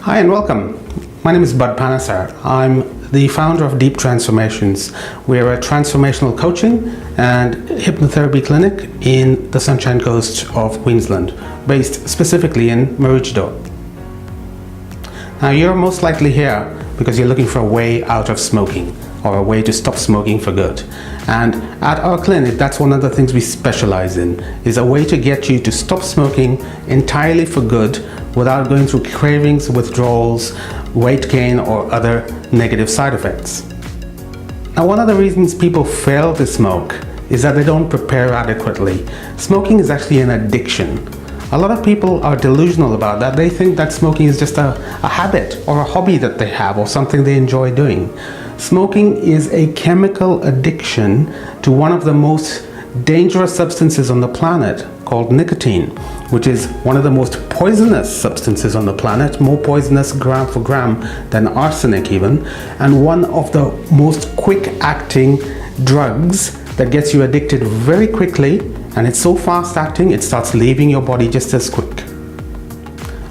Hi and welcome. My name is Bud Panesar. I'm the founder of Deep Transformations. We're a transformational coaching and hypnotherapy clinic in the Sunshine Coast of Queensland, based specifically in Maroochydore. Now, you're most likely here because you're looking for a way out of smoking or a way to stop smoking for good. And at our clinic, that's one of the things we specialize in, is a way to get you to stop smoking entirely for good without going through cravings, withdrawals, weight gain, or other negative side effects. Now, one of the reasons people fail to smoke is that they don't prepare adequately. Smoking is actually an addiction. A lot of people are delusional about that. They think that smoking is just a habit or a hobby that they have or something they enjoy doing. Smoking is a chemical addiction to one of the most dangerous substances on the planet called nicotine, which is one of the most poisonous substances on the planet, more poisonous gram for gram than arsenic even, and one of the most quick-acting drugs that gets you addicted very quickly, and it's so fast-acting it starts leaving your body just as quick.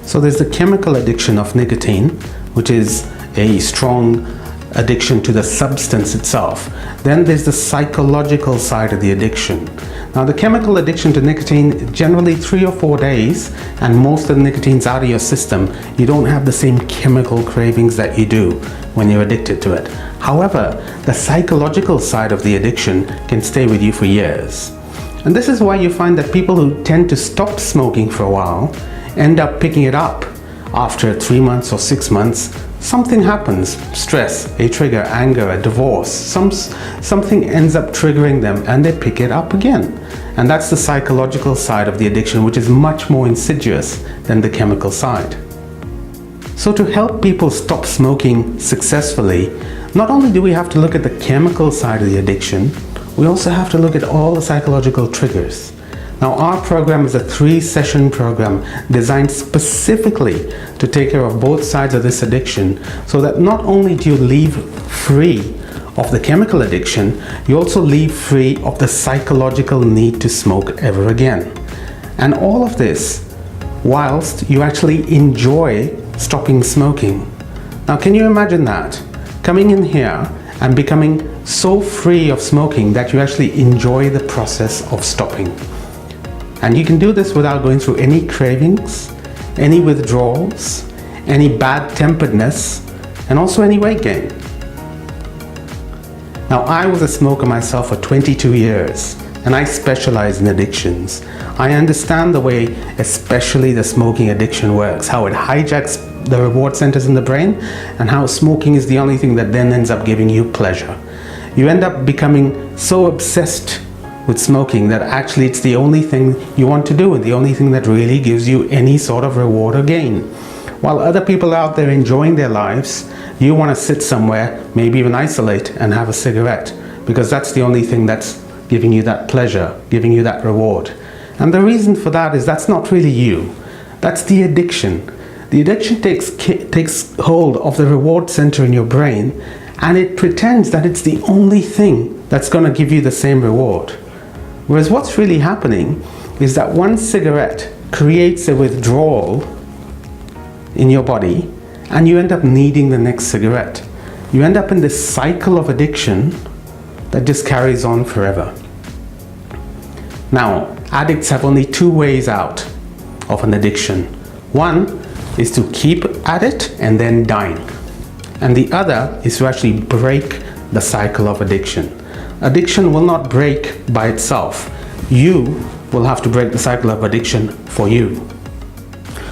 So there's the chemical addiction of nicotine, which is a strong addiction to the substance itself. Then there's the psychological side of the addiction. Now, the chemical addiction to nicotine, generally 3 or 4 days, and most of the nicotine's out of your system. You don't have the same chemical cravings that you do when you're addicted to it. However, the psychological side of the addiction can stay with you for years. And this is why you find that people who tend to stop smoking for a while end up picking it up after 3 months or 6 months. Something happens, stress, a trigger, anger, a divorce, something ends up triggering them and they pick it up again. And that's the psychological side of the addiction, which is much more insidious than the chemical side. So to help people stop smoking successfully, not only do we have to look at the chemical side of the addiction, we also have to look at all the psychological triggers. Now, our program is a 3-session program designed specifically to take care of both sides of this addiction, so that not only do you leave free of the chemical addiction, you also leave free of the psychological need to smoke ever again. And all of this whilst you actually enjoy stopping smoking. Now, can you imagine that? Coming in here and becoming so free of smoking that you actually enjoy the process of stopping. And you can do this without going through any cravings, any withdrawals, any bad temperedness, and also any weight gain. Now, I was a smoker myself for 22 years, and I specialize in addictions. I understand the way especially the smoking addiction works, how it hijacks the reward centers in the brain, and how smoking is the only thing that then ends up giving you pleasure. You end up becoming so obsessed with smoking that actually it's the only thing you want to do and the only thing that really gives you any sort of reward or gain. While other people out there enjoying their lives, you want to sit somewhere, maybe even isolate and have a cigarette, because that's the only thing that's giving you that pleasure, giving you that reward. And the reason for that is that's not really you. That's the addiction. The addiction takes hold of the reward center in your brain, and it pretends that it's the only thing that's going to give you the same reward. Whereas what's really happening is that one cigarette creates a withdrawal in your body, and you end up needing the next cigarette. You end up in this cycle of addiction that just carries on forever. Now, addicts have only 2 ways out of an addiction. One is to keep at it and then dying. And the other is to actually break the cycle of addiction. Addiction will not break by itself. You will have to break the cycle of addiction for you.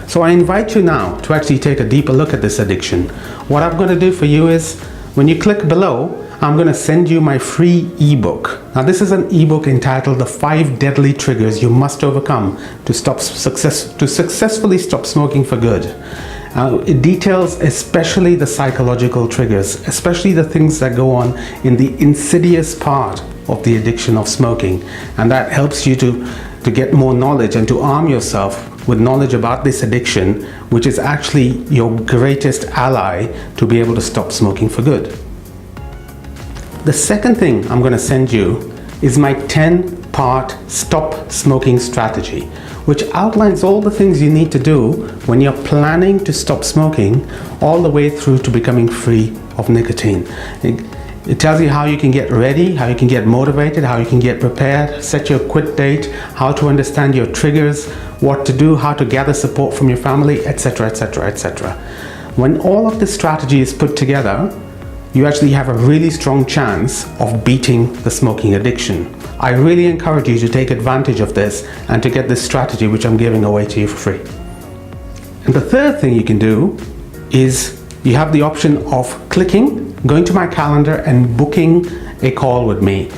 So I invite you now to actually take a deeper look at this addiction. What I'm going to do for you is, when you click below, I'm going to send you my free ebook. Now, this is an ebook entitled The 5 Deadly Triggers You Must Overcome to Successfully Stop Smoking for Good. It details especially the psychological triggers, especially the things that go on in the insidious part of the addiction of smoking. And that helps you to get more knowledge and to arm yourself with knowledge about this addiction, which is actually your greatest ally to be able to stop smoking for good. The second thing I'm going to send you is my 10 3-part stop smoking strategy, which outlines all the things you need to do when you're planning to stop smoking, all the way through to becoming free of nicotine. It tells you how you can get ready, how you can get motivated, how you can get prepared, set your quit date, how to understand your triggers, what to do, how to gather support from your family, etc., etc., etc. When all of this strategy is put together, you actually have a really strong chance of beating the smoking addiction. I really encourage you to take advantage of this and to get this strategy, which I'm giving away to you for free. And the third thing you can do is you have the option of going to my calendar and booking a call with me,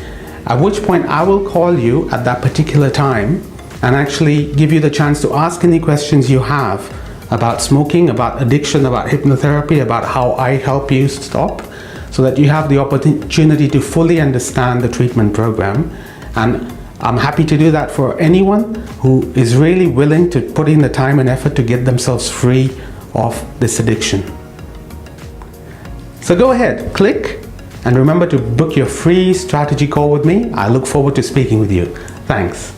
at which point I will call you at that particular time and actually give you the chance to ask any questions you have about smoking, about addiction, about hypnotherapy, about how I help you stop, so that you have the opportunity to fully understand the treatment program. And I'm happy to do that for anyone who is really willing to put in the time and effort to get themselves free of this addiction. So go ahead, click, and remember to book your free strategy call with me. I look forward to speaking with you. Thanks.